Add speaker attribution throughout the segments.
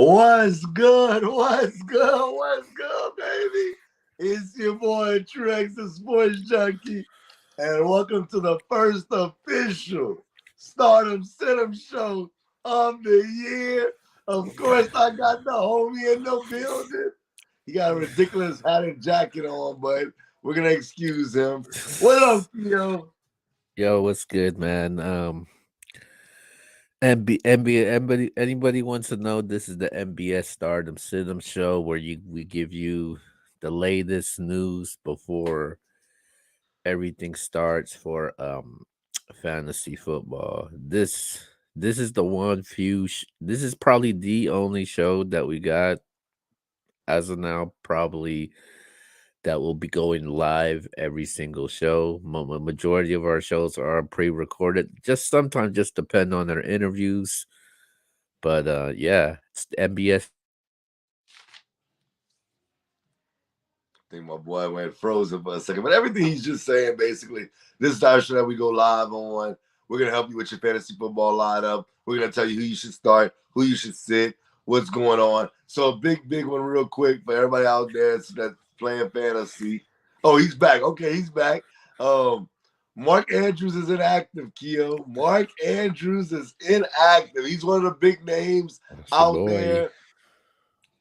Speaker 1: What's good? What's good? What's good, baby? It's your boy Trex, the Sports Junkie, and welcome to the first official Startem Sitem show of the year. Of course, I got the homie in the building. He got a ridiculous hat and jacket on, but we're gonna excuse him. What up, Theo?
Speaker 2: Yo, what's good, man? Anybody wants to know? This is the MBS Stardom Sitem show where we give you the latest news before everything starts for fantasy football. This is the one this is probably the only show that we got as of now, probably that will be going live every single show. Majority of our shows are pre-recorded. Just sometimes just depend on their interviews. But yeah, it's the MBS
Speaker 1: I think my boy went frozen for a second, but everything he's just saying basically, this is our show that we go live on. We're gonna help you with your fantasy football lineup. We're gonna tell you who you should start, who you should sit, what's going on. So a big one, real quick for everybody out there that's playing fantasy. Oh, he's back. Okay, he's back. Mark Andrews is inactive, Keo. Mark Andrews is inactive. He's one of the big names
Speaker 2: That's your
Speaker 1: out
Speaker 2: boy.
Speaker 1: there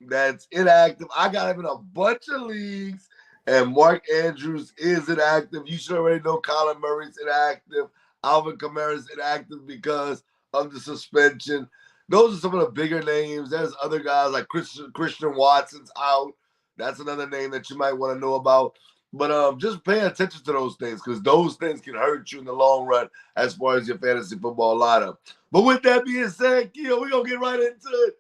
Speaker 1: that's inactive. I got him in a bunch of leagues, and Mark Andrews is inactive. You should already know Colin Murray's inactive. Alvin Kamara's inactive because of the suspension. Those are some of the bigger names. There's other guys like Christian Watson's out. That's another name that you might want to know about. But just pay attention to those things because those things can hurt you in the long run as far as your fantasy football lineup. But with that being said, Keo, we're going to get right into it.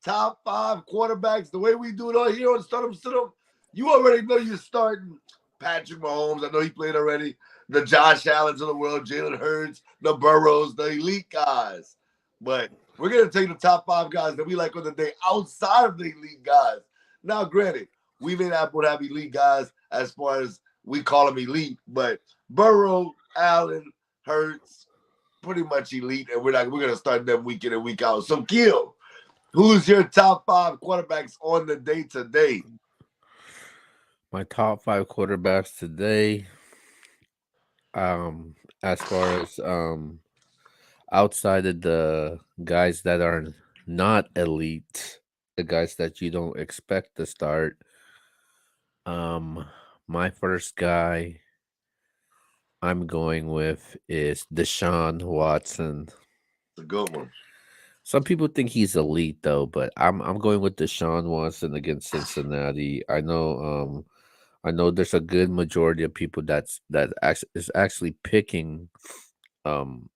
Speaker 1: Top 5 quarterbacks, the way we do it on here on Startem Sitem, you already know you're starting Patrick Mahomes. I know he played already. The Josh Allens of the world, Jalen Hurts, the Burrows, the elite guys. But we're going to take the top 5 guys that we like on the day outside of the elite guys. Now, granted, we may not have elite guys as far as we call them elite, but Burrow, Allen, Hurts, pretty much elite, and we're going to start them week in and week out. So, Gil, who's your top 5 quarterbacks on the day today?
Speaker 2: My top 5 quarterbacks today. As far as outside of the guys that are not elite, the guys that you don't expect to start. Um, my first guy I'm going with is Deshaun Watson.
Speaker 1: It's a good one.
Speaker 2: Some people think he's elite though, but I'm going with Deshaun Watson against Cincinnati. I know there's a good majority of people is actually um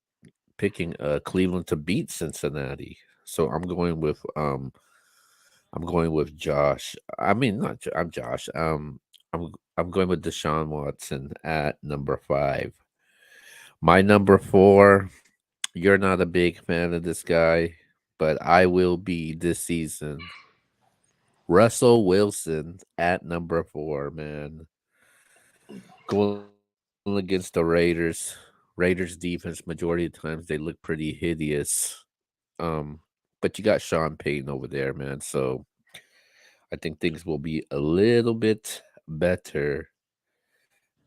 Speaker 2: picking Cleveland to beat Cincinnati. So I'm going with Josh. I mean not Jo- I'm Josh. I'm going with Deshaun Watson at number 5. My number 4, you're not a big fan of this guy, but I will be this season. Russell Wilson at number 4, man. Going against the Raiders. Raiders defense, majority of times they look pretty hideous. Um, but you got Sean Payton over there, man. So I think things will be a little bit better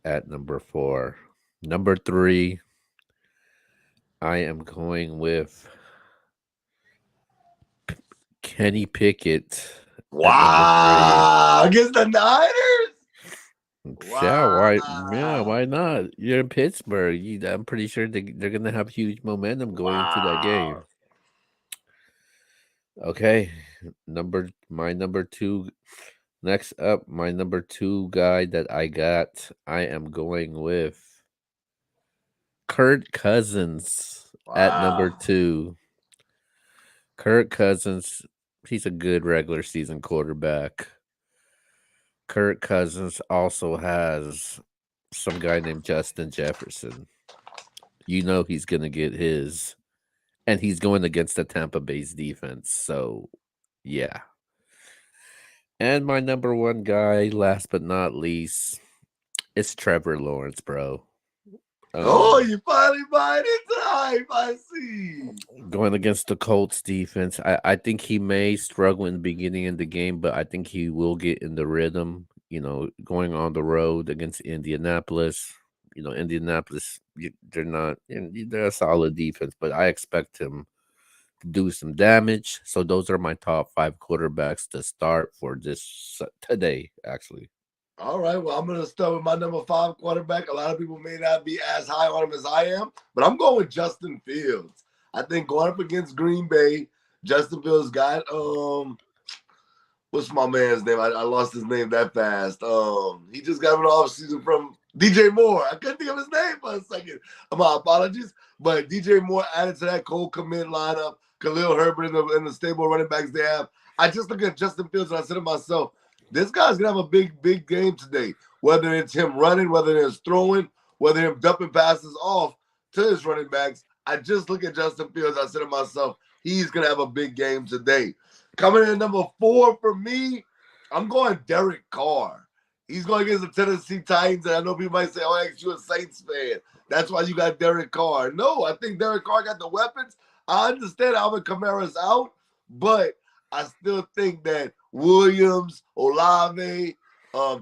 Speaker 2: at number 4. Number 3, I am going with Kenny Pickett at number 3.
Speaker 1: Wow. Against the Niners?
Speaker 2: Yeah,
Speaker 1: Wow.
Speaker 2: why not? You're in Pittsburgh. I'm pretty sure they're gonna have huge momentum going into that game.
Speaker 1: Wow.
Speaker 2: Okay, my number 2. Next up, my number 2 guy that I got. I am going with Kirk Cousins at number
Speaker 1: Wow.
Speaker 2: 2. Kirk Cousins, he's a good regular season quarterback. Kirk Cousins also has some guy named Justin Jefferson. You know he's going to get his, and he's going against the Tampa Bay's defense. So, yeah. And my number 1 guy, last but not least, it's Trevor Lawrence, bro.
Speaker 1: Oh,
Speaker 2: Um,
Speaker 1: you finally buying into the hype. I see.
Speaker 2: Going against the Colts defense, I think he may struggle in the beginning of the game, but I think he will get in the rhythm. Going on the road against Indianapolis. Indianapolis, they're not, they're a solid defense, but I expect him to do some damage. So those are my top five quarterbacks to start for this today, actually.
Speaker 1: All right, well, I'm going to start with my number 5 quarterback. A lot of people may not be as high on him as I am, but I'm going with Justin Fields. I think going up against Green Bay, Justin Fields got what's my man's name? I lost his name that fast. He just got an off season from DJ Moore. I couldn't think of his name for a second. My apologies, but DJ Moore added to that cold commit lineup. Khalil Herbert in the stable running backs they have. I just look at Justin Fields and I said to myself, this guy's gonna have a big game today. Whether it's him running, whether it's throwing, whether him dumping passes off to his running backs. I just look at Justin Fields. I said to myself, he's gonna have a big game today. Coming in at number 4 for me, I'm going Derek Carr. He's going against the Tennessee Titans, and I know people might say, "Oh, you're a Saints fan. That's why you got Derek Carr." No, I think Derek Carr got the weapons. I understand Alvin Kamara's out, but I still think that Williams, Olave,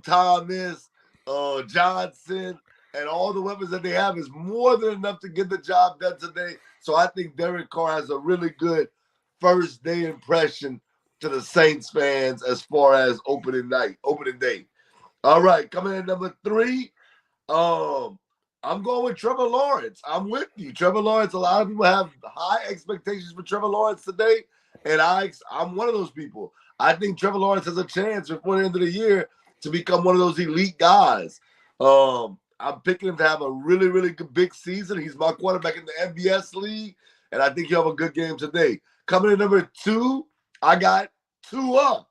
Speaker 1: Thomas, Johnson, and all the weapons that they have is more than enough to get the job done today. So I think Derek Carr has a really good first day impression to the Saints fans as far as opening day. All right, coming in at number 3, um, I'm going with Trevor Lawrence. I'm with you. Trevor Lawrence, a lot of people have high expectations for Trevor Lawrence today, and I'm one of those people. I think Trevor Lawrence has a chance before the end of the year to become one of those elite guys. I'm picking him to have a really good big season. He's my quarterback in the MBS league, and I think he'll have a good game today. Coming in number 2, I got Tua.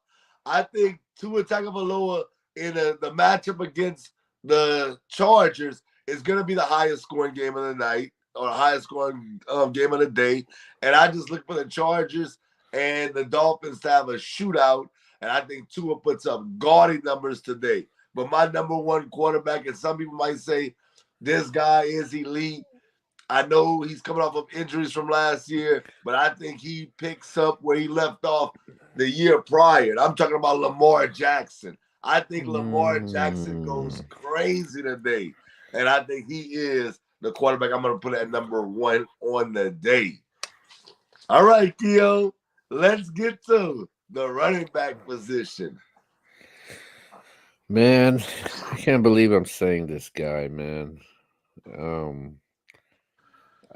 Speaker 1: I think Tua Tagovailoa in the matchup against the Chargers is going to be the highest scoring game of the night or the highest scoring game of the day. And I just look for the Chargers and the Dolphins to have a shootout. And I think Tua puts up gaudy numbers today. But my number 1 quarterback, and some people might say this guy is elite. I know he's coming off of injuries from last year, but I think he picks up where he left off the year prior. And I'm talking about Lamar Jackson. I think Lamar Jackson goes
Speaker 2: Mm.
Speaker 1: crazy today. And I think he is the quarterback I'm going to put at number 1 on the day. All right, Theo, let's get to the running back position.
Speaker 2: Man, I can't believe I'm saying this guy, man. Um,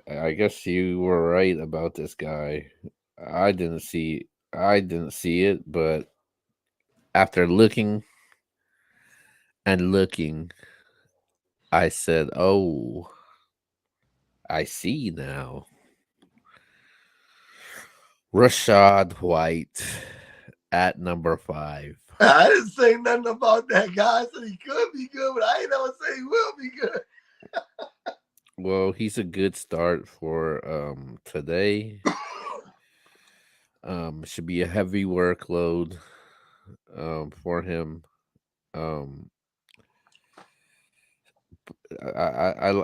Speaker 2: I guess you were right about this guy. I didn't see it, but after looking and looking, I said, "Oh, I see now." Rashad White at number 5.
Speaker 1: I didn't say nothing about that guy. I said he could be good, but I ain't never say he will be good.
Speaker 2: Well, he's a good start for today. Should be a heavy workload for him. Um,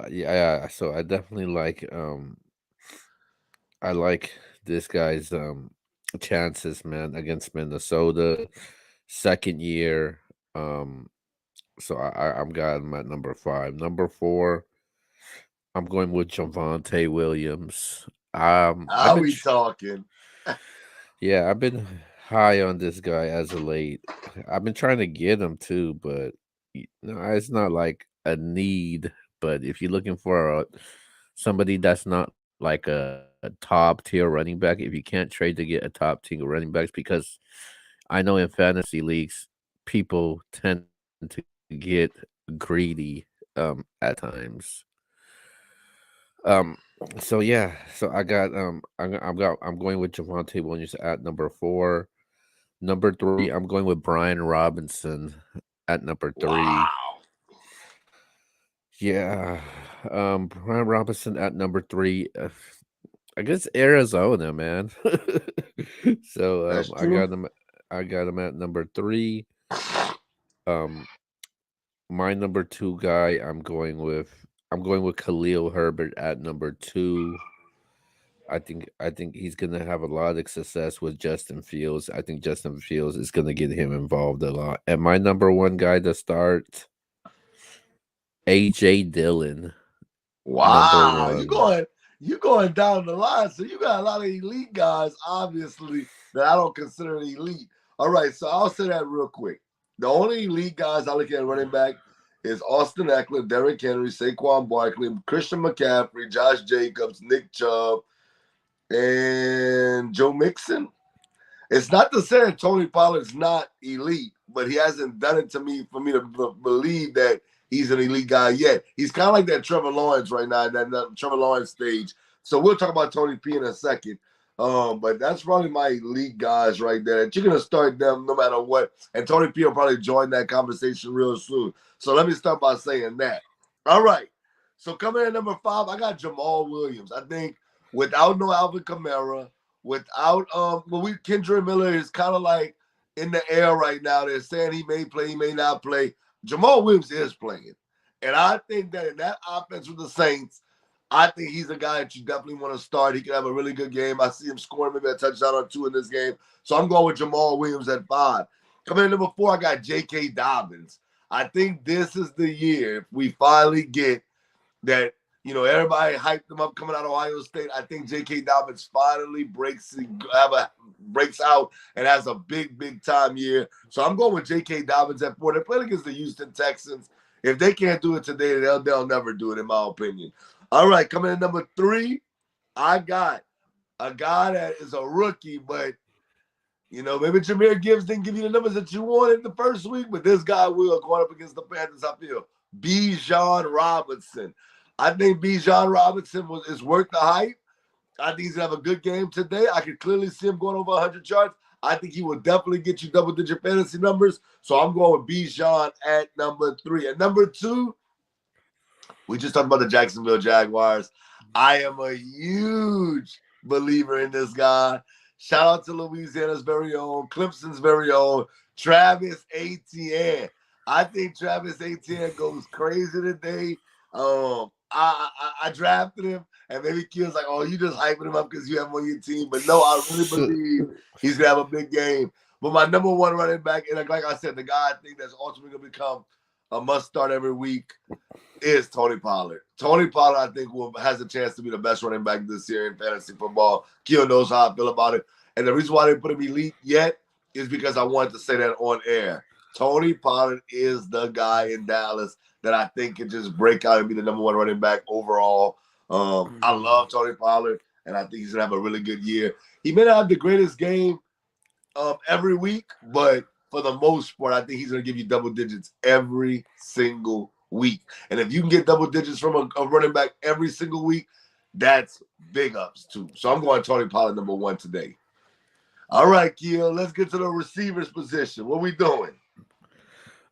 Speaker 2: yeah. So I definitely like this guy's chances, man, against Minnesota, second year. Um, so I'm got him at number 5. Number 4, I'm going with Javante Williams. I've
Speaker 1: I'll
Speaker 2: been
Speaker 1: be talking.
Speaker 2: Yeah, I've been high on this guy as of late. I've been trying to get him too, but no, it's not like a need. But if you're looking for somebody that's not like a top tier running back, if you can't trade to get a top tier running backs, because I know in fantasy leagues people tend to get greedy at times. Um, so yeah, so I'm going with Javante Williams at number 4. Number 3, I'm going with Brian Robinson at number 3.
Speaker 1: Wow.
Speaker 2: Yeah, Brian Robinson at number 3. I guess Arizona, man. So
Speaker 1: That's true.
Speaker 2: I got him at number 3. Um, my number 2 guy, I'm going with Khalil Herbert at number two. I think he's gonna have a lot of success with Justin Fields. I think Justin Fields is gonna get him involved a lot. And my number one guy to start, AJ Dillon, number
Speaker 1: Wow,
Speaker 2: one.
Speaker 1: you going down the line. So you got a lot of elite guys, obviously, that I don't consider elite. All right, so I'll say that real quick. The only elite guys I look at running back is Austin Eckler, Derrick Henry, Saquon Barkley, Christian McCaffrey, Josh Jacobs, Nick Chubb, and Joe Mixon. It's not to say that Tony Pollard's not elite, but he hasn't done it to me for me to believe that he's an elite guy yet. He's kind of like that Trevor Lawrence right now, that Trevor Lawrence stage. So we'll talk about Tony P in a second. But that's probably my elite guys right there. You're gonna start them no matter what, and Tony P will probably join that conversation real soon. So let me start by saying that. All right. So coming in at number 5, I got Jamal Williams. I think without no Alvin Kamara, without well, we Kendra Miller is kind of like in the air right now. They're saying he may play, he may not play. Jamal Williams is playing, and I think that in that offense with the Saints, I think he's a guy that you definitely want to start. He could have a really good game. I see him scoring maybe a touchdown or two in this game, so I'm going with Jamal Williams at 5. Coming in number 4, I got J.K. Dobbins. I think this is the year if we finally get that, everybody hyped him up coming out of Ohio State. I think J.K. Dobbins finally breaks out and has a big time year. So I'm going with J.K. Dobbins at 4. They're playing against the Houston Texans. If they can't do it today, they'll never do it, in my opinion. All right, coming in number 3, I got a guy that is a rookie, but maybe Jameer Gibbs didn't give you the numbers that you wanted the first week, but this guy will going up against the Panthers. I feel Bijan Robinson. I think Bijan Robinson is worth the hype. I think he's gonna have a good game today. I can clearly see him going over 100 yards. I think he will definitely get you double-digit fantasy numbers. So I'm going with Bijan at number 3. At number 2, we just talked about the Jacksonville Jaguars. I am a huge believer in this guy. Shout out to Louisiana's very own, Clemson's very own, Travis Etienne. I think Travis Etienne goes crazy today. I drafted him, and maybe Kill's like, "Oh, you just hyping him up because you have him on your team." But no, I really believe he's gonna have a big game. But my number one running back, and like I said, the guy I think that's ultimately gonna become a must start every week is Tony Pollard. Tony Pollard, I think, has a chance to be the best running back this year in fantasy football. Keo knows how I feel about it. And the reason why they didn't put him elite yet is because I wanted to say that on air. Tony Pollard is the guy in Dallas that I think can just break out and be the number one running back overall. I love Tony Pollard, and I think he's going to have a really good year. He may not have the greatest game every week, but for the most part, I think he's going to give you double digits every single week. And if you can get double digits from a running back every single week, that's big ups too. So I'm going Tony Pollard number 1 today. All right, Keel, let's get to the receivers position. What we doing?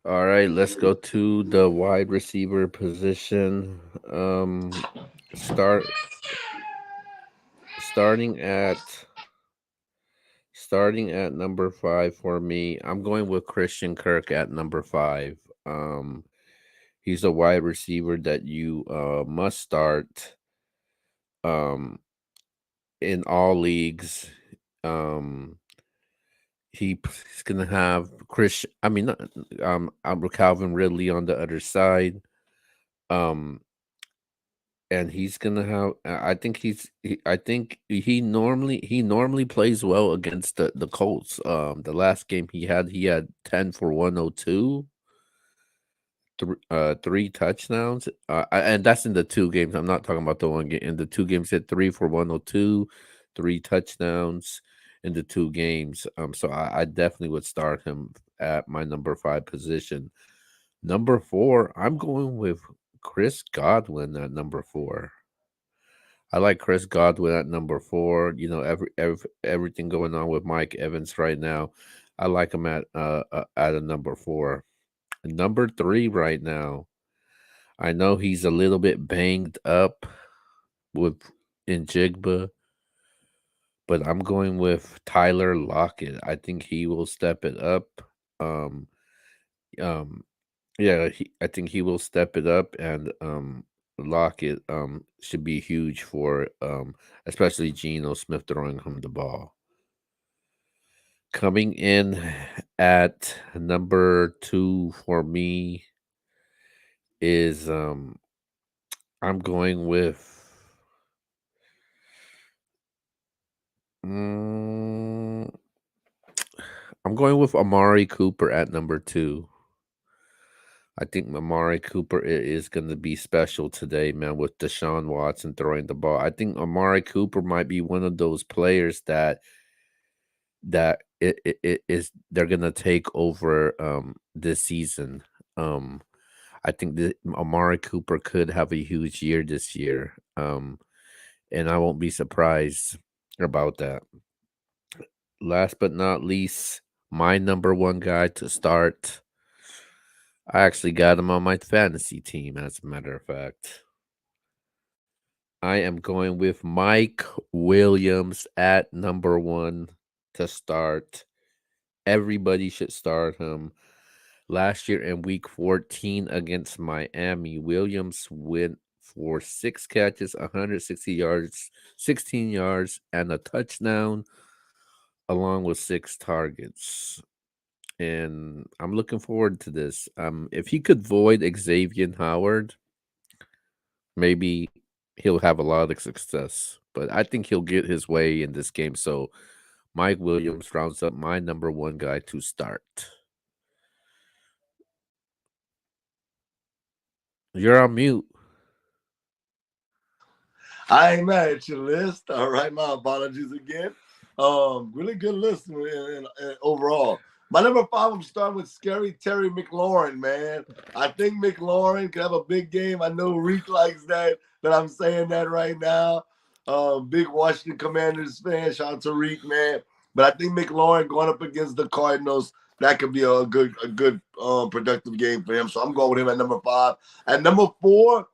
Speaker 2: All right, let's go to the wide receiver position. Start starting at starting at number 5 for me. I'm going with Christian Kirk at number 5. He's a wide receiver that you must start um in all leagues. Um he's gonna have Chris. I mean, not, Calvin Ridley on the other side. Um, and he's gonna have. I think he normally plays well against the Colts. The last game he had 10 for 102. Three touchdowns. And that's in the two games. I'm not talking about the one game. In the two games, hit 3 for 102, 3 touchdowns in the two games. So I definitely would start him at my number 5 position. Number 4, I'm going with Chris Godwin at number 4. I like Chris Godwin at number 4. Everything going on with Mike Evans right now. I like him at a number 4. Number 3 right now. I know he's a little bit banged up with in Jigba, but I'm going with Tyler Lockett. I think he will step it up. Um, um, yeah, I think he will step it up, and Lockett should be huge for especially Geno Smith throwing him the ball. Coming in at number two for me is I'm going with mm, I'm going with Amari Cooper at number two. I think Amari Cooper is going to be special today, man, with Deshaun Watson throwing the ball. I think Amari Cooper might be one of those players that it is they're going to take over this season. Um I think that Amari Cooper could have a huge year this year. And I won't be surprised about that. Last but not least, my number one guy to start. I actually got him on my fantasy team, as a matter of fact. I am going with Mike Williams at number one to start. Everybody should start him. Last year in week 14 against Miami, Williams went for 6 catches, 160 yards, 16 yards, and a touchdown, along with 6 targets. And I'm looking forward to this. If he could void Xavier Howard, maybe he'll have a lot of success. But I think he'll get his way in this game. So Mike Williams rounds up my number one guy to start. You're on mute.
Speaker 1: I ain't mad at your list. All right, my apologies again. Really good list in overall. My number five, I'm starting with Scary Terry McLaurin, man. I think McLaurin could have a big game. I know Reek likes that I'm saying that right now. Big Washington Commanders fan. Shout out to Reek, man. But I think McLaurin going up against the Cardinals, that could be a good productive game for him. So I'm going with him at number five. At number four,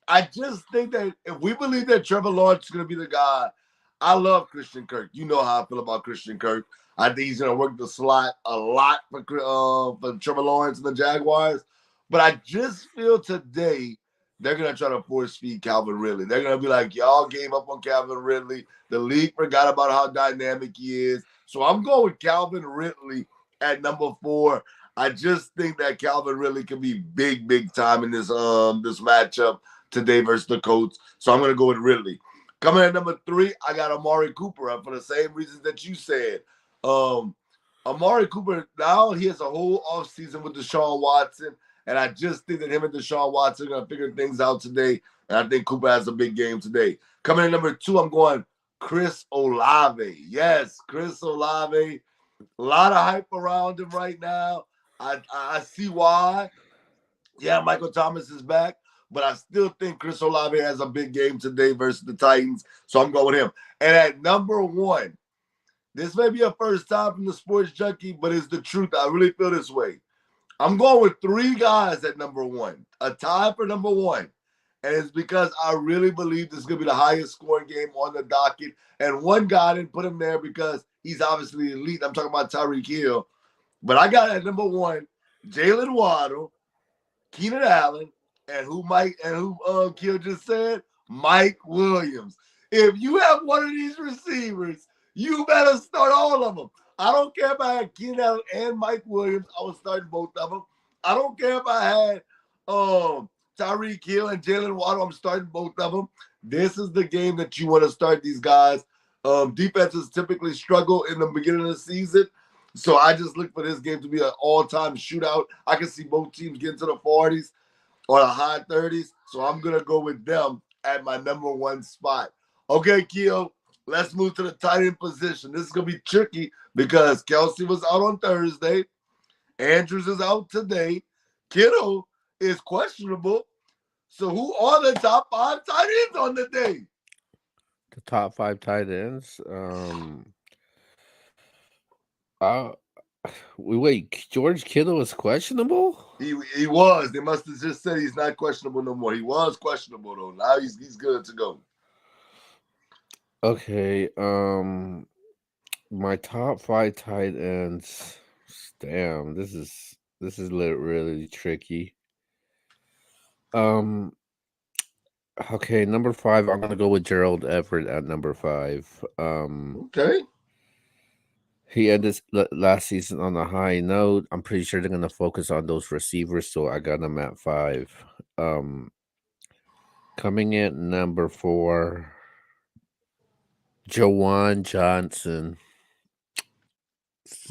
Speaker 1: I just think that if we believe that Trevor Lawrence is going to be the guy, I love Christian Kirk. You know how I feel about Christian Kirk. I think he's going to work the slot a lot for Trevor Lawrence and the Jaguars. But I just feel today they're going to try to force feed Calvin Ridley. They're going to be like, y'all gave up on Calvin Ridley. The league forgot about how dynamic he is. So I'm going with Calvin Ridley at number four. I just think that Calvin Ridley can be big, big time in this matchup today versus the Colts. So I'm going to go with Ridley. Coming at number three, I got Amari Cooper for the same reasons that you said. Um, Amari Cooper, now he has a whole offseason with Deshaun Watson. And I just think that him and Deshaun Watson are going to figure things out today. And I think Cooper has a big game today. Coming in number two, I'm going Chris Olave. Yes, Chris Olave. A lot of hype around him right now. I see why. Yeah, Michael Thomas is back, but I still think Chris Olave has a big game today versus the Titans. So I'm going with him. And at number one, this may be a first time from the sports junkie, but it's the truth. I really feel this way. I'm going with three guys at number one, a tie for number one. And it's because I really believe this is going to be the highest scoring game on the docket. And one guy didn't put him there because he's obviously elite. I'm talking about Tyreek Hill. But I got at number one, Jalen Waddle, Keenan Allen, and who Kill just said, Mike Williams. If you have one of these receivers, you better start all of them. I don't care if I had Keenan Allen and Mike Williams. I was starting both of them. I don't care if I had Tyreek Hill and Jalen Waddle. I'm starting both of them. This is the game that you want to start these guys. Defenses typically struggle in the beginning of the season. So I just look for this game to be an all-time shootout. I can see both teams getting to the 40s or the high 30s. So I'm going to go with them at my number one spot. Okay, Keo, let's move to the tight end position. This is going to be tricky because Kelsey was out on Thursday. Andrews is out today. Kittle is questionable. So who are the top five tight ends on the day?
Speaker 2: The top five tight ends. Uh, wait. George Kittle is questionable.
Speaker 1: He was. They must have just said he's not questionable no more. He was questionable though. Now he's good to go.
Speaker 2: Okay. My top five tight ends. Damn, this is really tricky. Um, Okay, number five. I'm gonna go with Gerald Everett at number five.
Speaker 1: Okay.
Speaker 2: He ended last season on a high note. I'm pretty sure they're gonna focus on those receivers, so I got him at five. Um, Coming in number four, Jawan Johnson.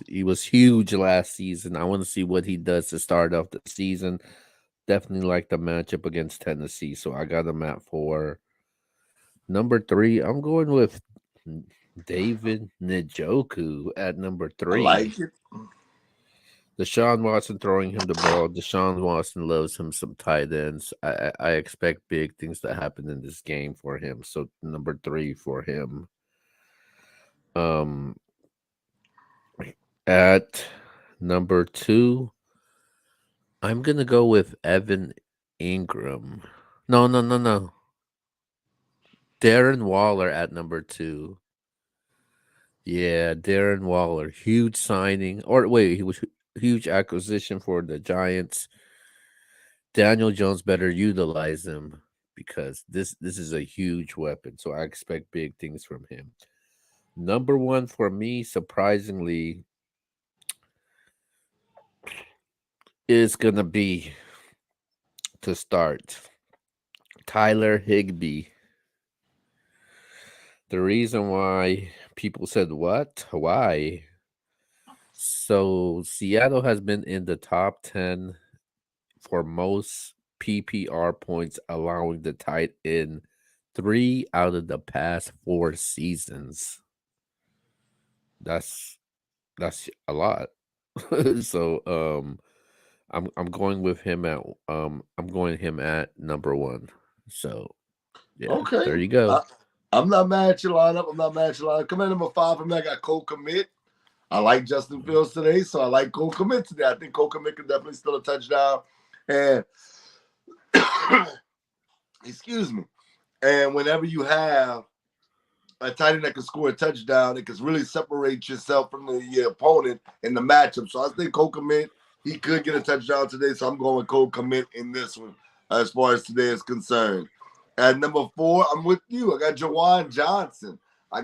Speaker 2: He was huge last season. I want to see what he does to start off the season. Definitely like the matchup against Tennessee, so I got him at four. Number three, I'm going with David Njoku at number
Speaker 1: I
Speaker 2: three.
Speaker 1: like it.
Speaker 2: Deshaun Watson throwing him the ball. Deshaun Watson loves him some tight ends. I expect big things to happen in this game for him. So number three for him. Um, at number two, I'm gonna go with Evan Ingram. No, no, no, no. Darren Waller at number two. Yeah, Darren Waller, huge signing. Or wait, he was huge acquisition for the Giants. Daniel Jones better utilize him because this is a huge weapon. So I expect big things from him. Number one for me, surprisingly, is gonna be to start Tyler Higbee. The reason why people said what? Why? So Seattle has been in the top 10 for most PPR points, allowing the tight end 3 out of the past 4 seasons. That's that's a lot. So I'm going with him at I'm going him at number one. So yeah,
Speaker 1: Okay.
Speaker 2: there you go.
Speaker 1: I, I'm not mad at your lineup. I'm not mad at your lineup. Come in number five for me. I got Cole Komet. I like Justin Fields today, so I like Cole Komet today. I think Cole Komet can definitely steal a touchdown. And excuse me. And whenever you have a tight end that can score a touchdown, it can really separate yourself from your opponent in the matchup. So I think Cole Komet, he could get a touchdown today. So I'm going with Cole Komet in this one as far as today is concerned. At number four, I'm with you. I got Jawan Johnson. I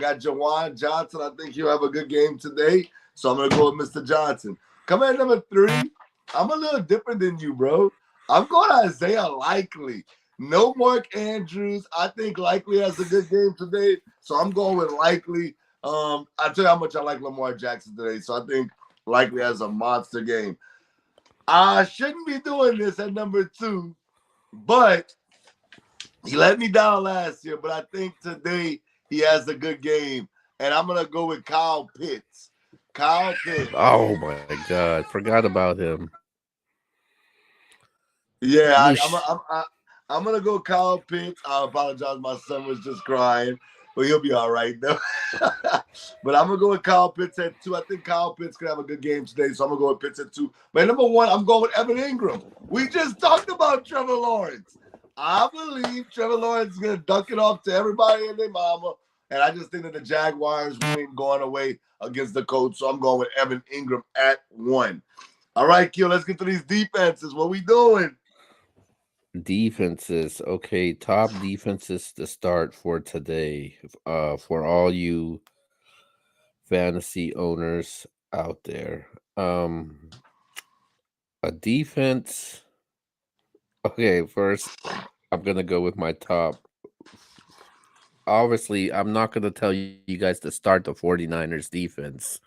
Speaker 1: think he'll have a good game today. So I'm going to go with Mr. Johnson. Coming at number three, I'm a little different than you, bro. I'm going Isaiah Likely. No Mark Andrews. I think Likely has a good game today. So I'm going with Likely. I tell you how much I like Lamar Jackson today. So I think Likely has a monster game. I shouldn't be doing this at number two, but he let me down last year. But I think today he has a good game. And I'm gonna go with Kyle Pitts. Kyle Pitts.
Speaker 2: Oh my god, forgot about him.
Speaker 1: Yeah,
Speaker 2: Yeesh.
Speaker 1: I'm gonna go Kyle Pitts. I apologize, my son was just crying, but he'll be all right though. But I'm gonna go with Kyle Pitts at two. I think Kyle Pitts could have a good game today, so I'm gonna go with Pitts at two. But number one, I'm going with Evan Ingram. We just talked about Trevor Lawrence. I believe Trevor Lawrence is gonna dunk it off to everybody and their mama. And I just think that the Jaguars ain't going away against the Colts. So I'm going with Evan Ingram at one. All right, Q, let's get to these defenses. What we doing?
Speaker 2: Defenses. Okay, top defenses to start for today. For all you fantasy owners out there. A defense. Okay, first I'm gonna go with my top. Obviously, I'm not gonna tell you guys to start the 49ers defense.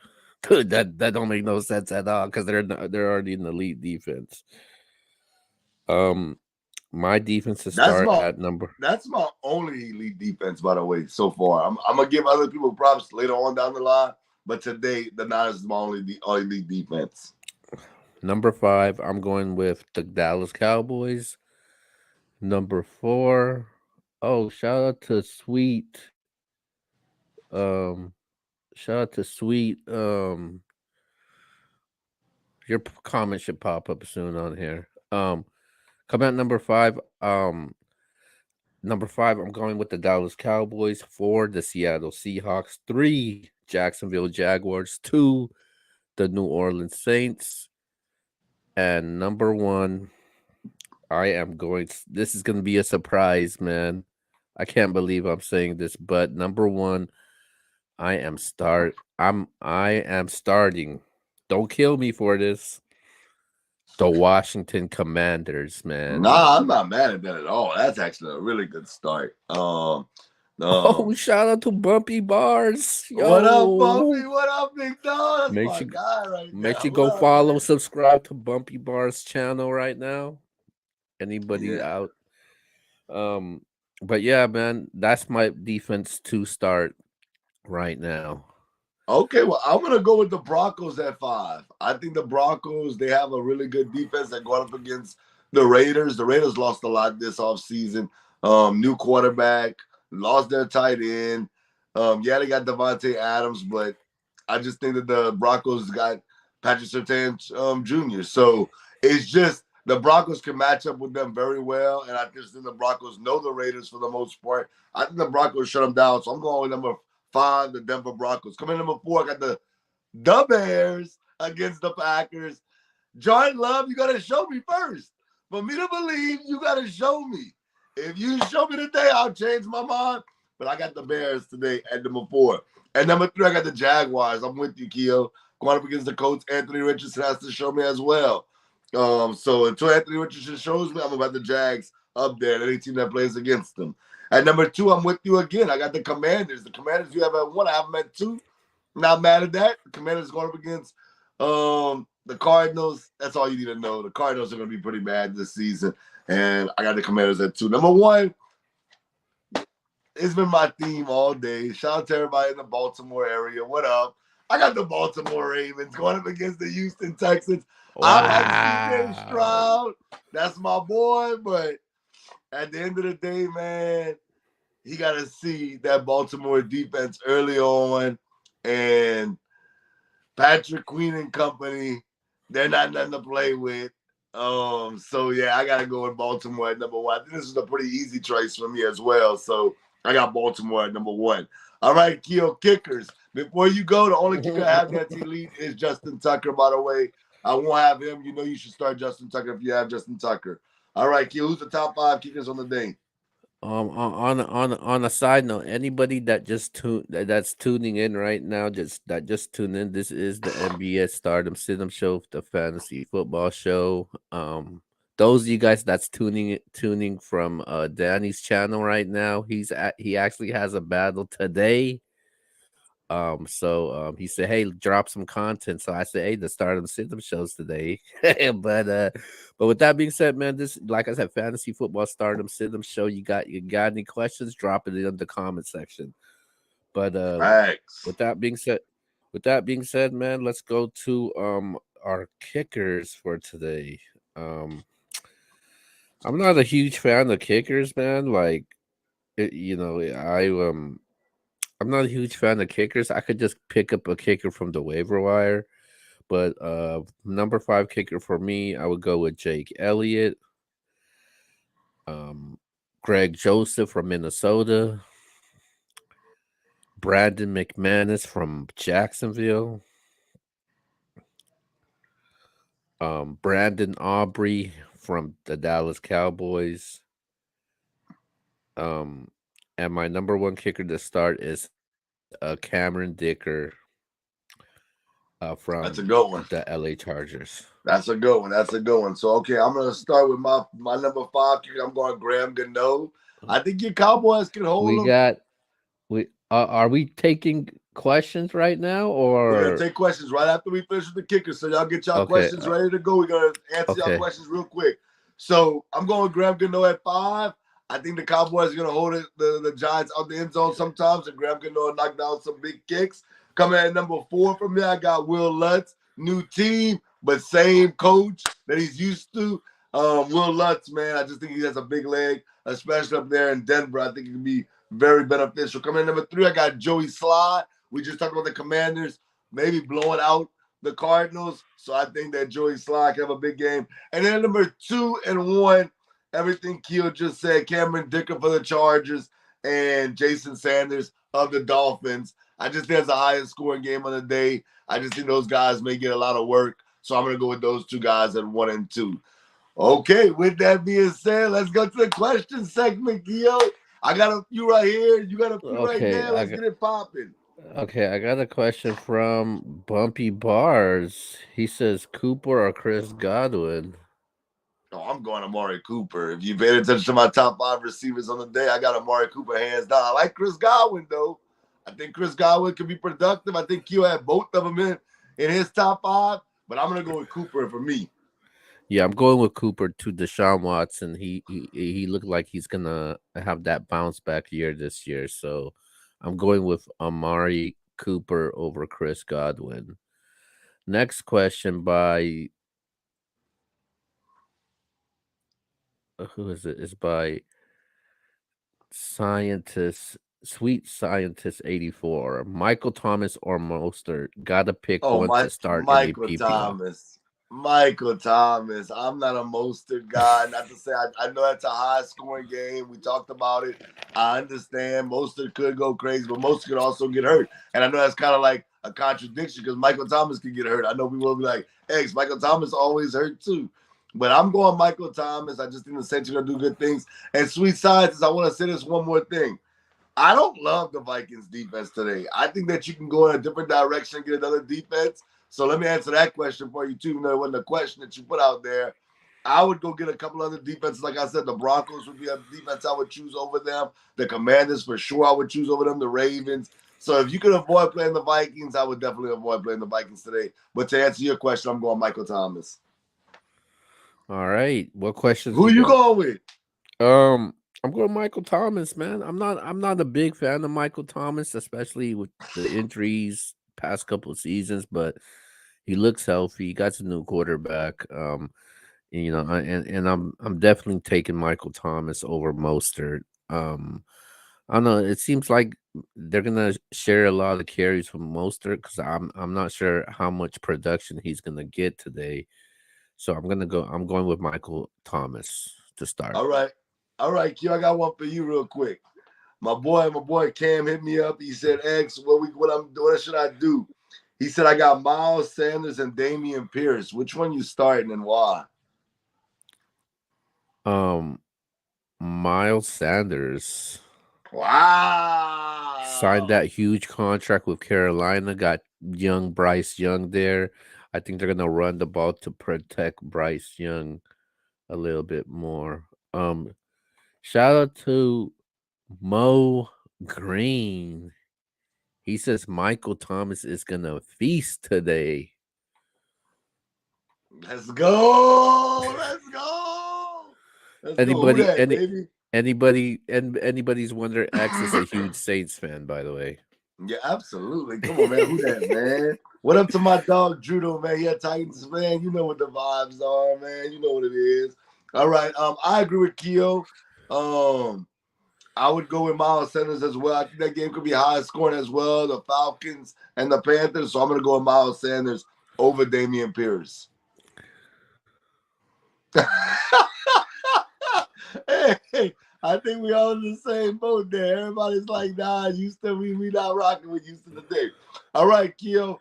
Speaker 2: That don't make no sense at all because they're already an elite defense. Um, my defense to
Speaker 1: That's
Speaker 2: start
Speaker 1: my
Speaker 2: at number.
Speaker 1: that's my only elite defense, by the way, so far. I'm gonna give other people props later on down the line, but today the Niners is my only elite defense.
Speaker 2: Number five, I'm going with the Dallas Cowboys. Number four, oh, shout out to Sweet. Um, Shout out to Sweet. Your comment should pop up soon on here. Come out number five. Number five, I'm going with the Dallas Cowboys. Four, the Seattle Seahawks. Three, Jacksonville Jaguars. Two, the New Orleans Saints. And number one, I am going. This is going to be a surprise, man. I can't believe I'm saying this, but number one, I am starting. Don't kill me for this. The Washington Commanders, man.
Speaker 1: Nah, I'm not mad at that at all. That's actually a really good start.
Speaker 2: Oh, shout out to Bumpy Bars,
Speaker 1: What up,
Speaker 2: yo.
Speaker 1: Bumpy? What up, big dog? That's
Speaker 2: Make
Speaker 1: my
Speaker 2: sure
Speaker 1: guy right
Speaker 2: make
Speaker 1: there.
Speaker 2: sure
Speaker 1: What
Speaker 2: go
Speaker 1: up,
Speaker 2: follow,
Speaker 1: man?
Speaker 2: subscribe to Bumpy Bars channel right now. Anybody
Speaker 1: Yeah.
Speaker 2: out? Um, but yeah, man, that's my defense to start right now.
Speaker 1: Okay, well, I'm gonna go with the Broncos at 5. I think the Broncos they have a really good defense that going up against the Raiders. The Raiders lost a lot this offseason. New quarterback, lost their tight end. Yeah, they got Devontae Adams, but I just think that the Broncos got Patrick Surtain Jr. So it's just the Broncos can match up with them very well, and I just think the Broncos know the Raiders for the most part. I think the Broncos shut them down, so I'm going with number 5, the Denver Broncos. Coming in number 4, I got the Bears against the Packers. Jordan Love, you got to show me first. For me to believe, you got to show me. If you show me today, I'll change my mind. But I got the Bears today at number 4. At number 3, I got the Jaguars. I'm with you, Keo. Going up against the coach, Anthony Richardson has to show me as well. So until Anthony Richardson shows me, I'm about the Jags up there, any team that plays against them. At number 2, I'm with you again. I got the Commanders. The Commanders you have at 1, I have them at 2. Not mad at that. The Commanders going up against the Cardinals. That's all you need to know. The Cardinals are going to be pretty bad this season, and I got the Commanders at 2. Number 1, it's been my theme all day. Shout out to everybody in the Baltimore area. What up? I got the Baltimore Ravens going up against the Houston Texans. I like CJ
Speaker 2: Wow.
Speaker 1: Stroud. That's my boy, but at the end of the day, man, he got to see that Baltimore defense early on, and Patrick Queen and company, they're not nothing to play with. So yeah, I gotta go with Baltimore at number 1. I think this is a pretty easy choice for me as well. So I got Baltimore at number 1. All right, Keo, kickers. Before you go, the only kicker I have that's elite is Justin Tucker, by the way. I won't have him. You know you should start Justin Tucker if you have Justin Tucker. All right, Keo, who's the top 5 kickers on the day?
Speaker 2: On a side note, anybody that's tuning in right now, just tune in. This is the NBA Stardom Sitem Show, the fantasy football show. Those of you guys that's tuning from Danny's channel right now, he actually has a battle today. He said, "Hey, drop some content." So I said, "Hey, the Stardom Sitem shows today." But with that being said, man, this, like I said, fantasy football Stardom Sitem show. You got any questions? Drop it in the comment section. But
Speaker 1: Facts.
Speaker 2: with that being said, man, let's go to our kickers for today. Um, I'm not a huge fan of kickers, man. Like, I'm not a huge fan of kickers. I could just pick up a kicker from the waiver wire. But number 5 kicker for me, I would go with Jake Elliott, um, Greg Joseph from Minnesota, Brandon McManus from Jacksonville, Brandon Aubrey from the Dallas Cowboys. Um, and my number 1 kicker to start is Cameron Dicker from
Speaker 1: That's a good one.
Speaker 2: the LA Chargers.
Speaker 1: That's a good one. That's a good one. So okay, I'm gonna start with my number 5 kicker. I'm going Graham Gano. I think your Cowboys can hold
Speaker 2: We
Speaker 1: them.
Speaker 2: got we Are we taking questions right now
Speaker 1: We're gonna
Speaker 2: or
Speaker 1: take questions right after we finish with the kicker. So y'all get y'all
Speaker 2: okay,
Speaker 1: questions ready to go. We're gonna answer y'all
Speaker 2: okay.
Speaker 1: questions real quick. So I'm going Graham Gano at 5. I think the Cowboys are gonna hold the Giants out the end zone sometimes, and Graham Gano knock down some big kicks. Coming at number 4 from me, I got Will Lutz, new team, but same coach that he's used to. Will Lutz, man, I just think he has a big leg, especially up there in Denver. I think it can be very beneficial. Coming in number 3, I got Joey Sly. We just talked about the Commanders maybe blowing out the Cardinals. So I think that Joey Sly can have a big game. And then number 2 and 1, everything Keel just said, Cameron Dicker for the Chargers and Jason Sanders of the Dolphins. I just think it's the highest scoring game of the day. I just think those guys may get a lot of work. So I'm going to go with those 2 guys at 1 and 2. Okay, with that being said, let's go to the question segment, Gio. I got a few right here. You got a few right
Speaker 2: Okay,
Speaker 1: there. Let's get it popping.
Speaker 2: I got a question from Bumpy Bars. He says Cooper or Chris Godwin.
Speaker 1: Oh, I'm going Amari Cooper. If you paid attention to my top five receivers on the day, I got Amari Cooper hands down. I like Chris Godwin though. I think Chris Godwin can be productive. I think Keo had both of them in his top five, but I'm gonna go with Cooper for me.
Speaker 2: Yeah, I'm going with Cooper to Deshaun Watson. He looked like he's gonna have that bounce back year this year. So I'm going with Amari Cooper over Chris Godwin. Next question by who is it? It's by Scientist Sweet Scientist 84. Michael Thomas or Mostert. Gotta pick
Speaker 1: Oh
Speaker 2: one
Speaker 1: my
Speaker 2: to start in a
Speaker 1: Michael
Speaker 2: PPR.
Speaker 1: Thomas. Michael Thomas. I'm not a Mostert guy. Not to say I know that's a high scoring game. We talked about it. I understand Mostert could go crazy, but Mostert could also get hurt. And I know that's kind of like a contradiction because Michael Thomas can get hurt. I know people will be like, hey, Michael Thomas always hurt too. But I'm going Michael Thomas. I just think the Saints are gonna do good things. And sweet science, I want to say this one more thing. I don't love the Vikings defense today. I think that you can go in a different direction and get another defense. So let me answer that question for you too. Even though it wasn't a question that you put out there, I would go get a couple other defenses. Like I said, the Broncos would be a defense I would choose over them. The Commanders for sure I would choose over them. The Ravens. So if you could avoid playing the Vikings, I would definitely avoid playing the Vikings today. But to answer your question, I'm going Michael Thomas.
Speaker 2: All right. What questions
Speaker 1: Who
Speaker 2: you
Speaker 1: you
Speaker 2: got?
Speaker 1: going with?
Speaker 2: I'm going Michael Thomas, man. I'm not a big fan of Michael Thomas, especially with the injuries past couple of seasons, but he looks healthy. He got a new quarterback. And I'm definitely taking Michael Thomas over Mostert. I don't know. It seems like they're gonna share a lot of carries from Mostert because I'm not sure how much production he's gonna get today. So I'm going with Michael Thomas to start.
Speaker 1: All right. All right, Q, I got one for you real quick. My boy Cam hit me up. He said, X, what should I do? He said I got Miles Sanders and Damian Pierce. Which one you starting and why?
Speaker 2: Um, Miles Sanders signed
Speaker 1: Wow.
Speaker 2: that huge contract with Carolina. Got young Bryce Young there. I think they're gonna run the ball to protect Bryce Young a little bit more. Shout out to Mo Green. He says Michael Thomas is gonna feast today.
Speaker 1: Let's go. Let's go. Let's go. Who
Speaker 2: Anybody
Speaker 1: that,
Speaker 2: any
Speaker 1: baby?
Speaker 2: anybody's wonder X is a huge Saints fan, by the way.
Speaker 1: Yeah, absolutely. Come on, man. Who that, man? What up to my dog Judo, man? Yeah, Titans fan. You know what the vibes are, man. You know what it is. All right. I agree with Keo. Um, I would go with Miles Sanders as well. I think that game could be high scoring as well. The Falcons and the Panthers. So I'm gonna go with Miles Sanders over Damian Pierce. Hey, I think we all in the same boat there. Everybody's like, nah, Houston, we not rocking with Houston today. All right, Keo.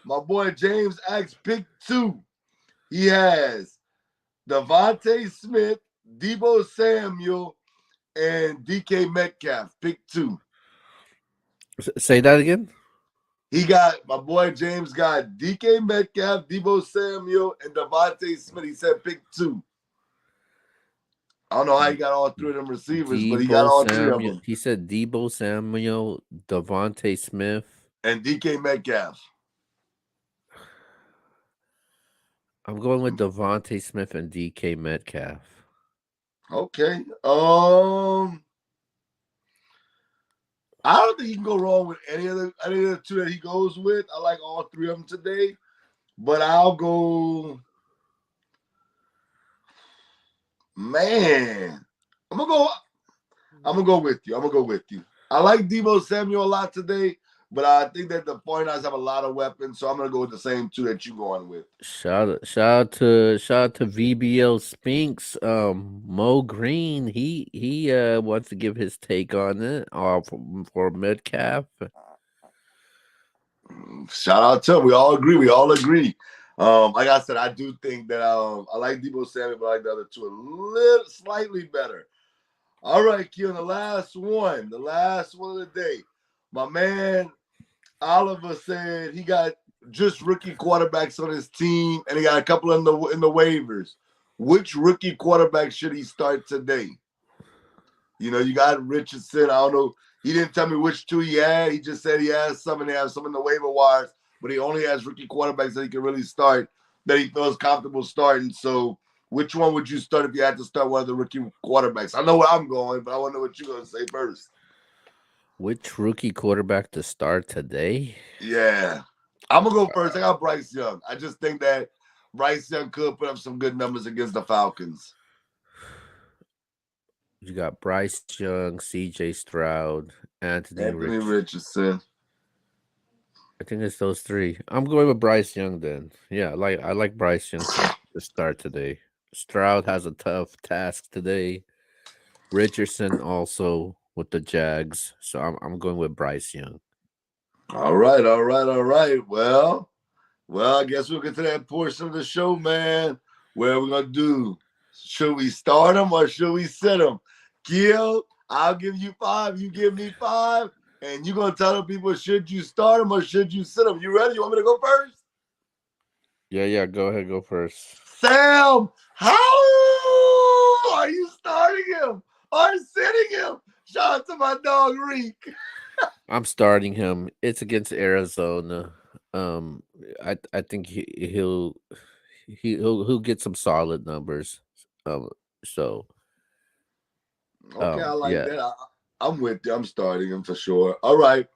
Speaker 1: My boy James asked pick two. He has Devontae Smith, Debo Samuel, and DK Metcalf. Pick two.
Speaker 2: Say that again.
Speaker 1: He got my boy James got DK Metcalf, Debo Samuel, and Devontae Smith. He said pick two. I don't know how he got all three of them receivers, but he got
Speaker 2: Debo
Speaker 1: all three of
Speaker 2: Samuel.
Speaker 1: them.
Speaker 2: He said Debo Samuel, Devontae Smith.
Speaker 1: And DK Metcalf.
Speaker 2: I'm going with Devontae Smith and DK Metcalf.
Speaker 1: Okay. I don't think you can go wrong with any of the two that he goes with. I like all three of them today, but I'll go. Man, I'm gonna go. I'm gonna go with you. I'm gonna go with you. I like Debo Samuel a lot today, but I think that the 49ers have a lot of weapons, so I'm gonna go with the same two that you going with.
Speaker 2: Shout out to VBL Spinks. Mo Green. He wants to give his take on it. For Metcalf.
Speaker 1: Shout out to him. We all agree. We all agree. Like I said, I do think that I like Debo Samuel, but I like the other two a little slightly better. All right, Q, the last one of the day. My man Oliver said he got just rookie quarterbacks on his team, and he got a couple in the waivers. Which rookie quarterback should he start today? You know, you got Richardson. I don't know. He didn't tell me which two he had. He just said he has some, and they have some in the waiver wires. But he only has rookie quarterbacks that he can really start, that he feels comfortable starting. So, which one would you start if you had to start one of the rookie quarterbacks? I know where I'm going, but I want to know what you're going to say first.
Speaker 2: Which rookie quarterback to start today?
Speaker 1: Yeah. I'm going to go first. I got Bryce Young. I just think that Bryce Young could put up some good numbers against the Falcons.
Speaker 2: You got Bryce Young, C.J. Stroud, Anthony
Speaker 1: Anthony
Speaker 2: Rich.
Speaker 1: Richardson.
Speaker 2: I think it's those three. I'm going with Bryce Young then. Yeah, I like Bryce Young to start today. Stroud has a tough task today. Richardson also with the Jags, so I'm going with Bryce Young.
Speaker 1: All right, all right, all right. Well, I guess we'll get to that portion of the show, man. Where we're gonna do? Should we start them or should we sit them? Gil, I'll give you five. You give me five, and you're gonna tell the people should you start them or should you sit them. You ready? You want me to go first?
Speaker 2: Yeah. Go ahead, go first.
Speaker 1: Sam, how are you starting him or sitting him? Shout out to my dog Reek.
Speaker 2: I'm starting him. It's against Arizona. Um, I think he'll get some solid numbers. Um, so
Speaker 1: Okay, I like
Speaker 2: yeah.
Speaker 1: that. I'm with you. I'm starting him for sure. All right.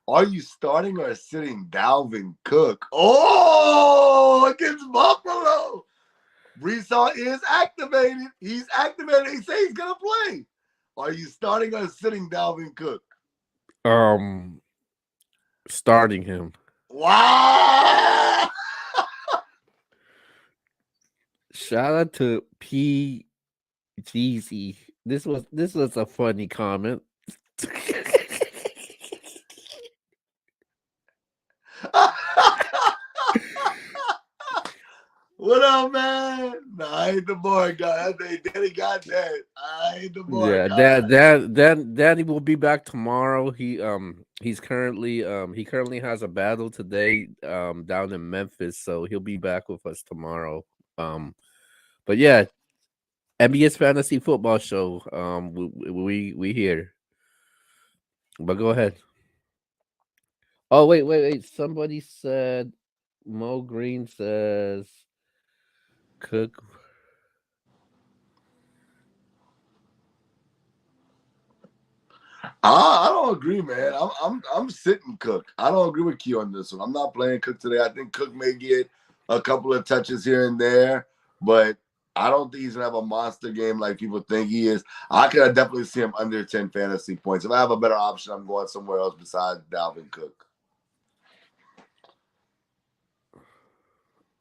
Speaker 1: Are you starting or sitting Dalvin Cook? Oh, against Buffalo. Brees Hall is activated. He's activated. They say he's going to play. Are you starting or sitting Dalvin Cook?
Speaker 2: Um, starting him.
Speaker 1: Wow.
Speaker 2: Shout out to P Jeezy. This was a funny comment.
Speaker 1: What up, man? Nah, I ain't the boy guy. Daddy got that. I ain't the boy
Speaker 2: Yeah,
Speaker 1: guy.
Speaker 2: Daddy will be back tomorrow. He currently has a battle today down in Memphis, so he'll be back with us tomorrow. Um, but yeah, MBS Fantasy Football Show. We here. But go ahead. Oh wait. Somebody said Mo Green says Cook.
Speaker 1: I don't agree, man. I'm sitting Cook. I don't agree with Key on this one. I'm not playing Cook today. I think Cook may get a couple of touches here and there, but I don't think he's gonna have a monster game like people think he is. I could definitely see him under 10 fantasy points. If I have a better option, I'm going somewhere else besides Dalvin Cook.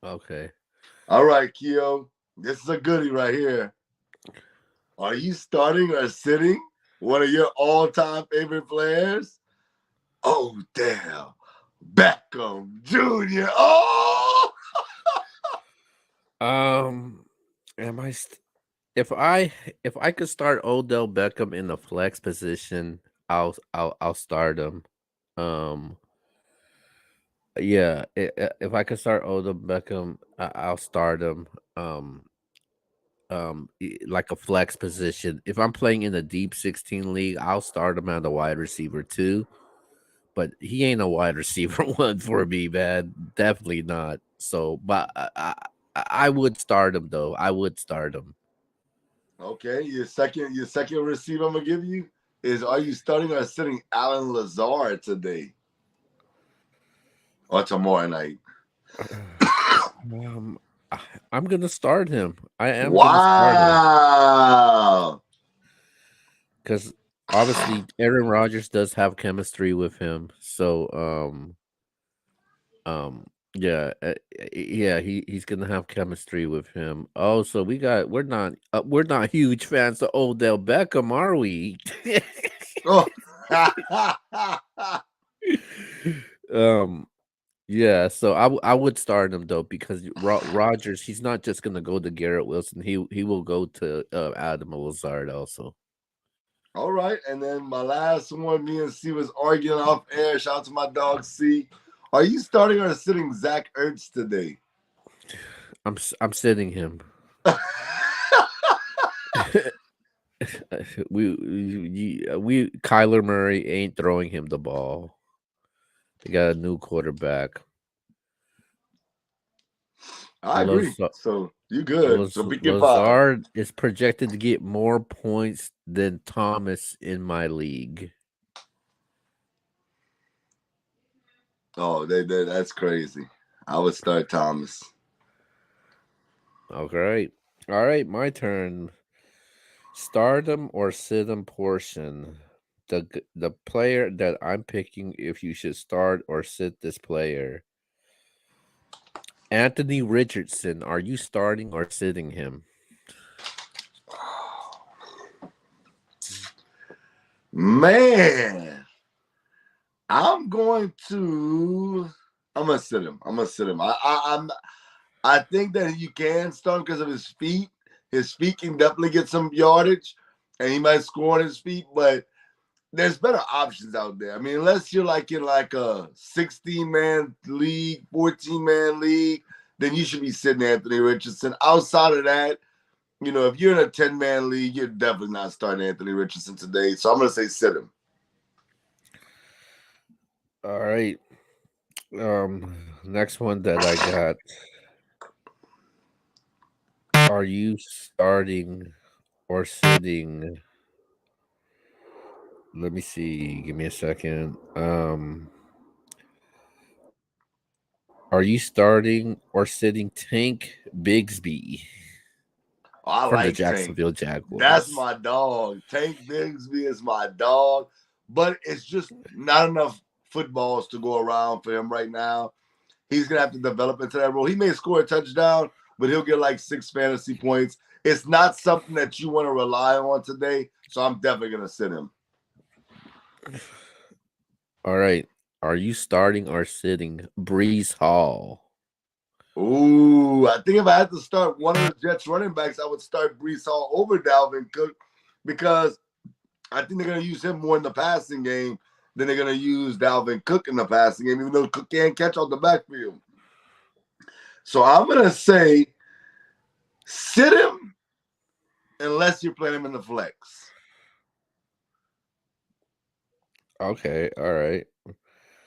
Speaker 2: Okay.
Speaker 1: All right, Keo. This is a goodie right here. Are you starting or sitting one of your all-time favorite players? Oh, damn. Beckham Jr. Oh,
Speaker 2: Um, am I? If I could start Odell Beckham in the flex position, I'll start him. Um, yeah, if I could start Odell Beckham, I'll start him. Like a flex position. If I'm playing in a deep 16 league, I'll start him at a wide receiver too. But he ain't a wide receiver one for me, man. Definitely not. So, but I would start him though. I would start him.
Speaker 1: okay. Your second receiver I'm gonna give you is: are you starting or sitting Alan Lazard today or tomorrow night?
Speaker 2: Um, I'm gonna start him. I am gonna start him
Speaker 1: Wow.
Speaker 2: because obviously Aaron Rodgers does have chemistry with him. So, yeah, yeah, he's gonna have chemistry with him. Oh, so we're not huge fans of Odell Beckham, are we?
Speaker 1: Oh.
Speaker 2: um, Yeah, so I would start him though because Rogers, he's not just gonna go to Garrett Wilson. He will go to Adam Lazard also.
Speaker 1: All right, and then my last one, me and C was arguing off air. Shout out to my dog C. Are you starting or sitting Zach Ertz today?
Speaker 2: I'm sitting him. we Kyler Murray ain't throwing him the ball. They got a new quarterback.
Speaker 1: I agree.
Speaker 2: Lazard,
Speaker 1: So you good. So pick your five.
Speaker 2: Lazard is projected to get more points than Thomas in my league.
Speaker 1: Oh, that's crazy. I would start Thomas.
Speaker 2: Okay. All right, my turn. Stardom or Sid'em portion. The player that I'm picking, if you should start or sit this player. Anthony Richardson, are you starting or sitting him?
Speaker 1: Man, I'm going to. I'm gonna sit him. I'm gonna sit him. I think that you can start him because of his feet. His feet can definitely get some yardage, and he might score on his feet. But there's better options out there. I mean, unless you're like in like a 16-man league, 14-man league, then you should be sitting Anthony Richardson. Outside of that, if you're in a 10-man league, you're definitely not starting Anthony Richardson today. So I'm gonna say sit him.
Speaker 2: All right. Next one that I got. Are you starting or sitting? Let me see. Give me a second. Are you starting or sitting Tank Bigsby
Speaker 1: Oh, I
Speaker 2: from the
Speaker 1: like Tank.
Speaker 2: Jacksonville
Speaker 1: That's
Speaker 2: Jaguars?
Speaker 1: my dog. Tank Bigsby is my dog, but it's just not enough footballs to go around for him right now. He's gonna have to develop into that role. He may score a touchdown, but he'll get like 6 fantasy points. It's not something that you want to rely on today, so I'm definitely gonna sit him.
Speaker 2: All right. Are you starting or sitting Breeze Hall?
Speaker 1: Ooh, I think if I had to start one of the Jets running backs, I would start Brees Hall over Dalvin Cook because I think they're going to use him more in the passing game than they're going to use Dalvin Cook in the passing game, even though Cook can't catch off the backfield. So I'm going to say sit him unless you're playing him in the flex.
Speaker 2: Okay. All right.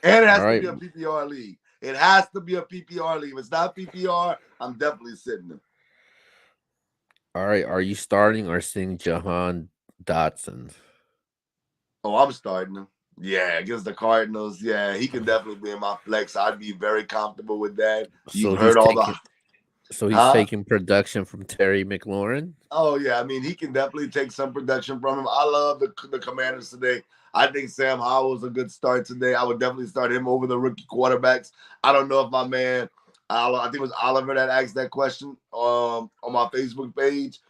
Speaker 1: And it
Speaker 2: All
Speaker 1: has to
Speaker 2: right.
Speaker 1: be a PPR league. It has to be a PPR league. If it's not PPR, I'm definitely sitting him.
Speaker 2: All right. Are you starting or sitting Jahan Dotson?
Speaker 1: Oh, I'm starting him. Yeah, against the Cardinals. Yeah, he can definitely be in my flex. I'd be very comfortable with that. You've
Speaker 2: So he's
Speaker 1: heard all the
Speaker 2: taking so he's
Speaker 1: huh?
Speaker 2: taking production from Terry McLaurin.
Speaker 1: Oh yeah, I mean he can definitely take some production from him. I love the Commanders today. I think Sam Howell's a good start today. I would definitely start him over the rookie quarterbacks. I don't know if my man, I think it was Oliver that asked that question on my Facebook page.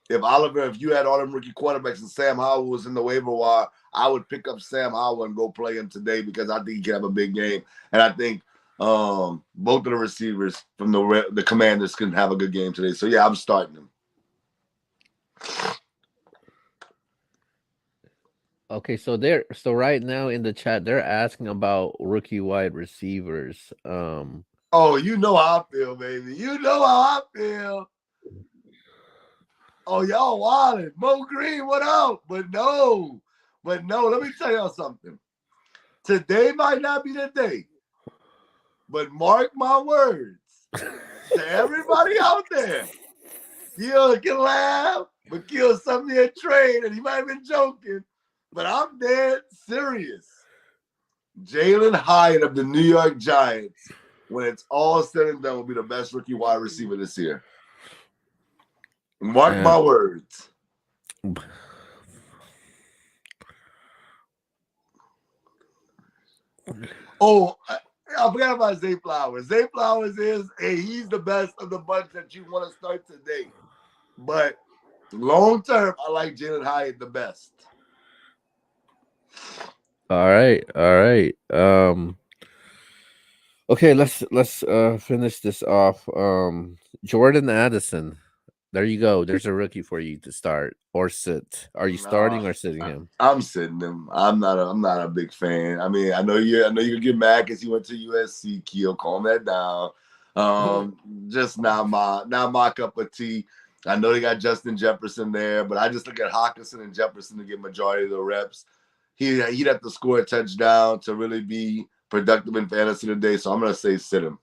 Speaker 1: If you had all them rookie quarterbacks and Sam Howell was in the waiver wire, I would pick up Sam Howell and go play him today because I think he can have a big game. And I think both of the receivers from the Commanders can have a good game today. So yeah, I'm starting them.
Speaker 2: Okay, so right now in the chat they're asking about rookie wide receivers.
Speaker 1: Oh, you know how I feel, baby. You know how I feel. Oh, y'all wildin'. Mo Green, what up? But no, let me tell y'all something. Today might not be the day, but mark my words to everybody out there. Kill can laugh, but Kill sent me a trade, and he might have been joking, but I'm dead serious. Jalen Hyatt of the New York Giants, when it's all said and done, will be the best rookie wide receiver this year. Mark
Speaker 2: and
Speaker 1: my words. Oh, I forgot about Zay Flowers. Zay Flowers he's the best of the bunch that you want to start today. But long term, I like Jalen Hyatt the best.
Speaker 2: all right, all right. Okay, let's finish this off. Jordan Addison. There you go. There's a rookie for you to start or sit. Are you
Speaker 1: No,
Speaker 2: starting or sitting him?
Speaker 1: I'm sitting him. I'm not a big fan. I mean, I know you get mad because he went to USC. Keo, calm that down. Just not my cup of tea. I know they got Justin Jefferson there, but I just look at Hawkinson and Jefferson to get majority of the reps. He'd have to score a touchdown to really be productive in fantasy today. So I'm gonna say sit him.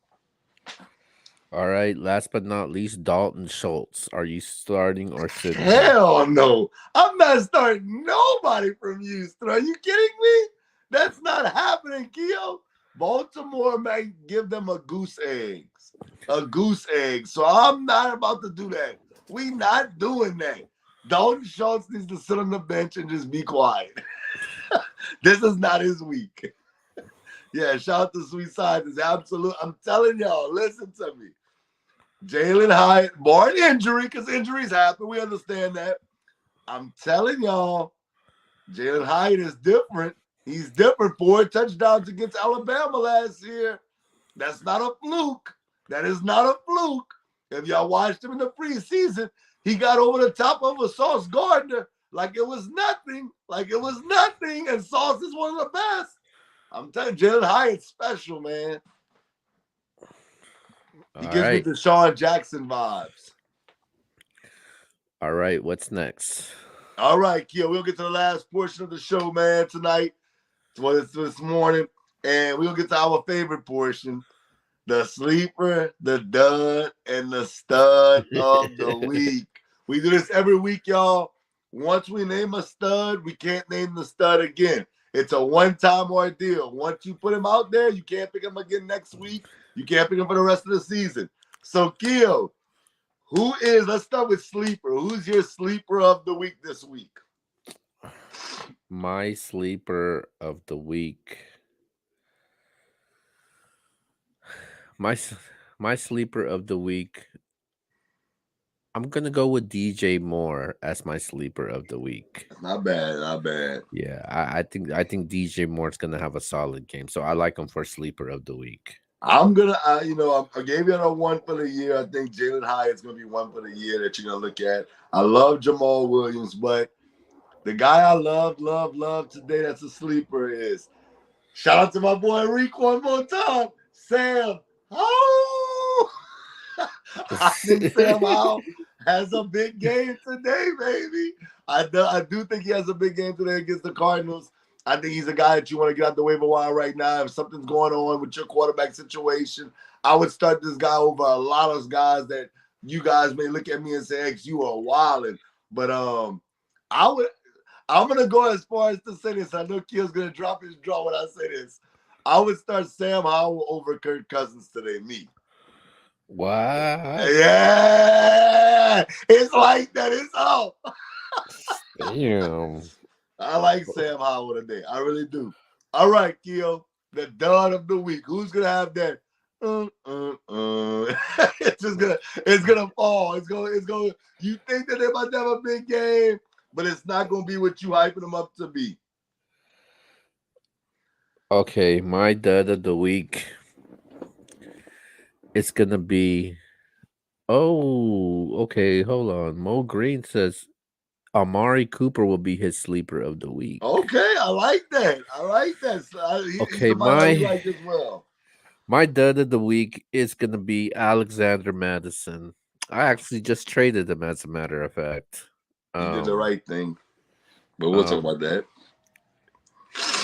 Speaker 2: All right. Last but not least, Dalton Schultz. Are you starting or sitting him?
Speaker 1: Hell no. I'm not starting nobody from Houston. Are you kidding me? That's not happening, Keo. Baltimore might give them a goose egg. A goose egg. So I'm not about to do that. We not doing that. Dalton Schultz needs to sit on the bench and just be quiet. This is not his week. Yeah, shout out to Sweet Side. Is absolute. I'm telling y'all, listen to me. Jalen Hyatt, born injury, because injuries happen. We understand that. I'm telling y'all, Jalen Hyatt is different. He's different. 4 touchdowns against Alabama last year. That's not a fluke. That is not a fluke. If y'all watched him in the preseason, he got over the top of a Sauce Gardner like it was nothing. Like it was nothing. And Sauce is one of the best. I'm telling you, Jalen Hyatt's special, man. He
Speaker 2: All
Speaker 1: gives me
Speaker 2: right.
Speaker 1: Deshaun Jackson vibes.
Speaker 2: All right. What's next?
Speaker 1: All right, Kia, we'll get to the last portion of the show, man, tonight. Well, it's this morning. And we'll get to our favorite portion, the sleeper, the dud, and the stud of the week. We do this every week, y'all. Once we name a stud, we can't name the stud again. It's a one-time ordeal. Once you put him out there, you can't pick him again next week. You can't pick him for the rest of the season. So, Keo, let's start with sleeper. Who's your sleeper of the week this week?
Speaker 2: My sleeper of the week. My s- my sleeper of the week. I'm gonna go with DJ Moore as my sleeper of the week.
Speaker 1: Not bad, not bad.
Speaker 2: Yeah, I think DJ Moore's gonna have a solid game, so I like him for sleeper of the week.
Speaker 1: I'm gonna, I gave you a one for the year. I think Jalen Hyatt's gonna be one for the year that you're gonna look at. I love Jamal Williams, but the guy I love today that's a sleeper is shout out to my boy Reek one more time, Sam. Oh, I think Sam Howell has a big game today, baby. I do think he has a big game today against the Cardinals. I think he's a guy that you want to get out the waiver wire right now. If something's going on with your quarterback situation, I would start this guy over a lot of guys that you guys may look at me and say, X, you are wilding. But I would I'm gonna go as far as to say this. I know Keel's gonna drop his jaw when I say this. I would start Sam Howell over Kirk Cousins today. Me.
Speaker 2: What?
Speaker 1: Yeah, it's like that. It's all.
Speaker 2: Damn.
Speaker 1: I like Sam Howell today. I really do. All right, Keo, the dud of the week. Who's gonna have that? It's just gonna fall. It's gonna. You think that they're about to have a big game, but it's not gonna be what you hyping them up to be.
Speaker 2: Okay, my dud of the week. It's gonna be. Oh, okay. Hold on. Mo Green says Amari Cooper will be his sleeper of the week.
Speaker 1: Okay, I like that. I like that. So he's
Speaker 2: Okay,
Speaker 1: somebody that we
Speaker 2: my
Speaker 1: like as well.
Speaker 2: my dud of the week is gonna be Alexander Madison. I actually just traded him, as a matter of fact.
Speaker 1: You did the
Speaker 2: Um,
Speaker 1: right thing, but we'll talk
Speaker 2: um,
Speaker 1: about that.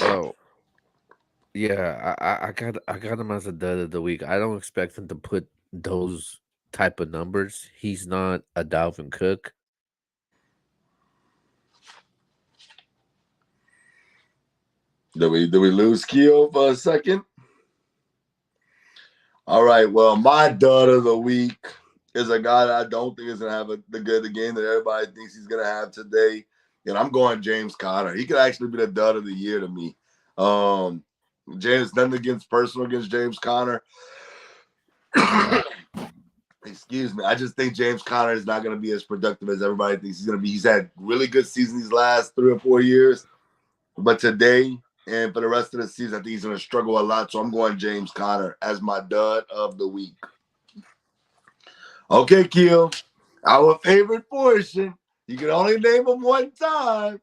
Speaker 2: oh yeah, I got him as a dud of the week. I don't expect him to put those type of numbers. He's not a Dalvin Cook.
Speaker 1: Did we lose Keo for a second? All right. Well, my dud of the week is a guy that I don't think is gonna have the game that everybody thinks he's gonna have today. And I'm going James Conner. He could actually be the dud of the year to me. Um, James, nothing against personal against James Conner. Excuse me. I just think James Conner is not going to be as productive as everybody thinks he's going to be. He's had really good seasons these last 3 or 4 years, but today And for the rest of the season, I think he's going to struggle a lot. So I'm going James Conner as my dud of the week. Okay, Keel, our favorite portion. You can only name him one time.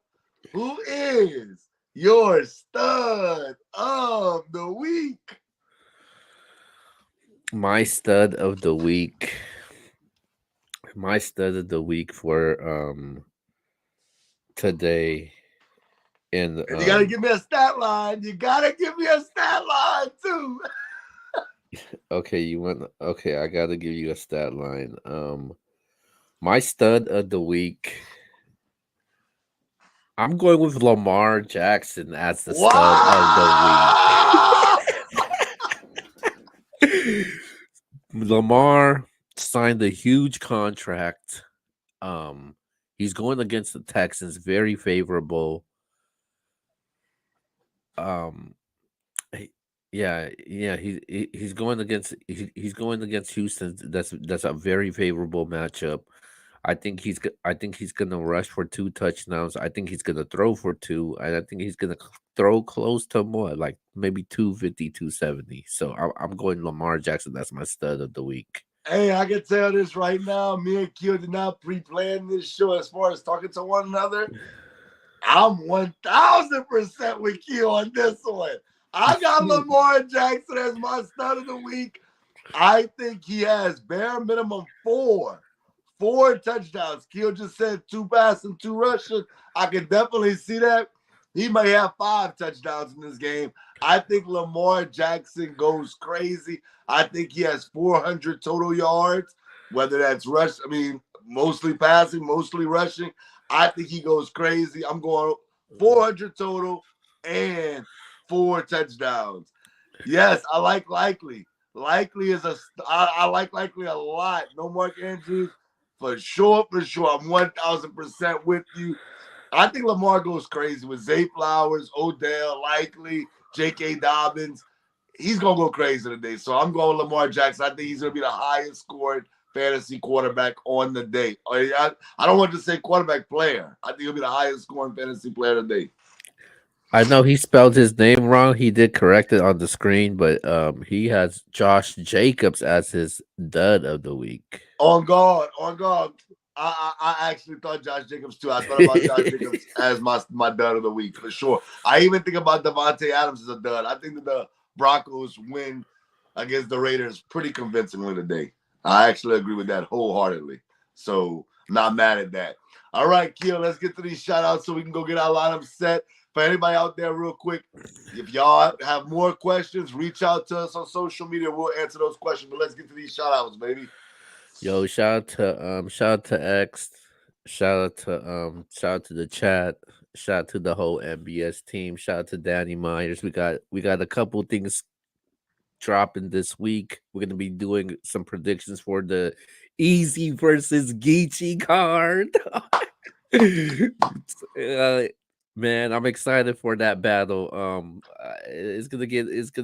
Speaker 1: Who is your stud of the week?
Speaker 2: My stud of the week. My stud of the week for today in
Speaker 1: And you got to give me a stat line. You got to give me a stat line, too.
Speaker 2: okay, okay, I gotta give you a stat line. My stud of the week. I'm going with Lamar Jackson as the stud of the week.
Speaker 1: Wow!
Speaker 2: Lamar signed a huge contract. Um, he's going against the Texans, very favorable. Um, he- yeah, he's going against he's going against Houston. That's a very favorable matchup. I think he's gonna rush for 2 touchdowns. I think he's gonna throw for two, and I think he's gonna throw close to more, like maybe 250, 270. So I'm going Lamar Jackson. That's my stud of the week.
Speaker 1: Hey, I can tell this right now. Me and Keel did not pre-plan this show as far as talking to one another. I'm 1,000% with Keel on this one. I got Lamar Jackson as my stud of the week. I think he has bare minimum four touchdowns. Keel just said 2 passing, 2 rushing. I can definitely see that. He may have 5 touchdowns in this game. I think Lamar Jackson goes crazy. I think he has 400 total yards, whether that's mostly passing, mostly rushing. I think he goes crazy. I'm going 400 total and 4 touchdowns. Yes, I like Likely. Likely is I like Likely a lot. No Mark Andrews for sure, for sure. I'm 1,000% with you. I think Lamar goes crazy with Zay Flowers, Odell, Likely, J.K. Dobbins. He's gonna go crazy today. So I'm going Lamar Jackson. I think he's gonna be the highest scored fantasy quarterback on the day. I don't want to say quarterback player. I think he'll be the highest scoring fantasy player today.
Speaker 2: I know he spelled his name wrong. He did correct it on the screen, but he has Josh Jacobs as his dud of the week.
Speaker 1: On guard, on guard. I actually thought Josh Jacobs too. I thought about Josh Jacobs as my dud of the week for sure. I even think about Devontae Adams as a dud. I think that the Broncos win against the Raiders pretty convincingly today. I actually agree with that wholeheartedly. So not mad at that. All right, Keel, let's get to these shout outs so we can go get our lineup set. For anybody out there, real quick, if y'all have more questions, reach out to us on social media. We'll answer those questions. But let's get to these shout outs, baby.
Speaker 2: Yo, shout out to X, shout out to the chat, shout out to the whole MBS team, shout out to Danny Myers. We got a couple things dropping this week. We're gonna be doing some predictions for the Easy versus Geechee card. uh, man, I'm excited for that battle. It's gonna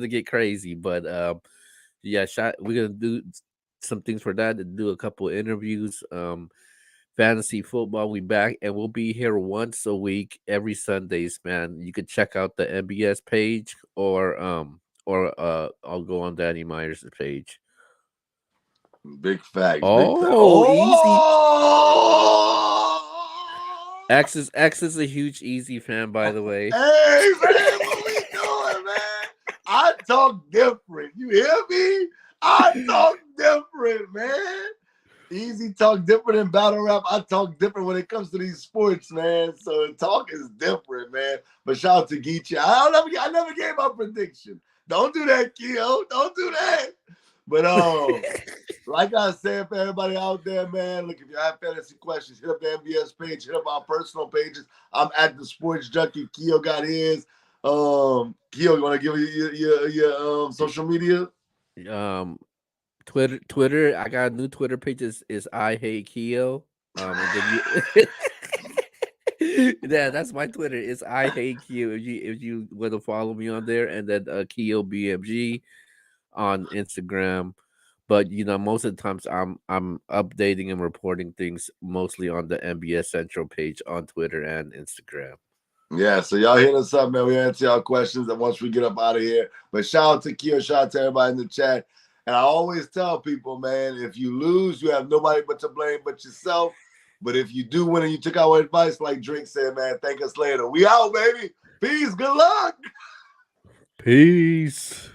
Speaker 2: get crazy, but yeah, we're gonna do some things for that and do a couple interviews. Fantasy football, we back and we'll be here once a week every Sundays, man. You could check out the MBS page or I'll go on Danny Myers' page.
Speaker 1: Big facts, big facts.
Speaker 2: Oh, easy.
Speaker 1: Oh!
Speaker 2: X is a huge Easy fan, by the way.
Speaker 1: Hey, man, what we doing, man? I talk different. You hear me? I talk different, man. Easy talk different in battle rap. I talk different when it comes to these sports, man. So talk is different, man. But shout out to Geechee. I never gave my prediction. Don't do that, Keo. Don't do that. But like I said, for everybody out there, man, look, if you have fantasy questions, hit up the MBS page, hit up our personal pages. I'm at the Sports Junkie. Keo got his. Keo, you want to give your social media?
Speaker 2: Um, Twitter. I got a new Twitter page. Is I hate Keo. And then you. Yeah, that's my Twitter. It's I hate Keo. If you want to follow me on there, and then Keo BMG on Instagram. But most of the times I'm updating and reporting things mostly on the MBS Central page on Twitter and Instagram.
Speaker 1: Yeah, so y'all hit us up, man. We answer y'all questions, and once we get up out of here. But shout out to Kia, shout out to everybody in the chat. And I always tell people, man, if you lose, you have nobody but to blame but yourself. But if you do win and you took our advice, like Drake said, man, thank us later. We out, baby. Peace. Good luck.
Speaker 2: Peace.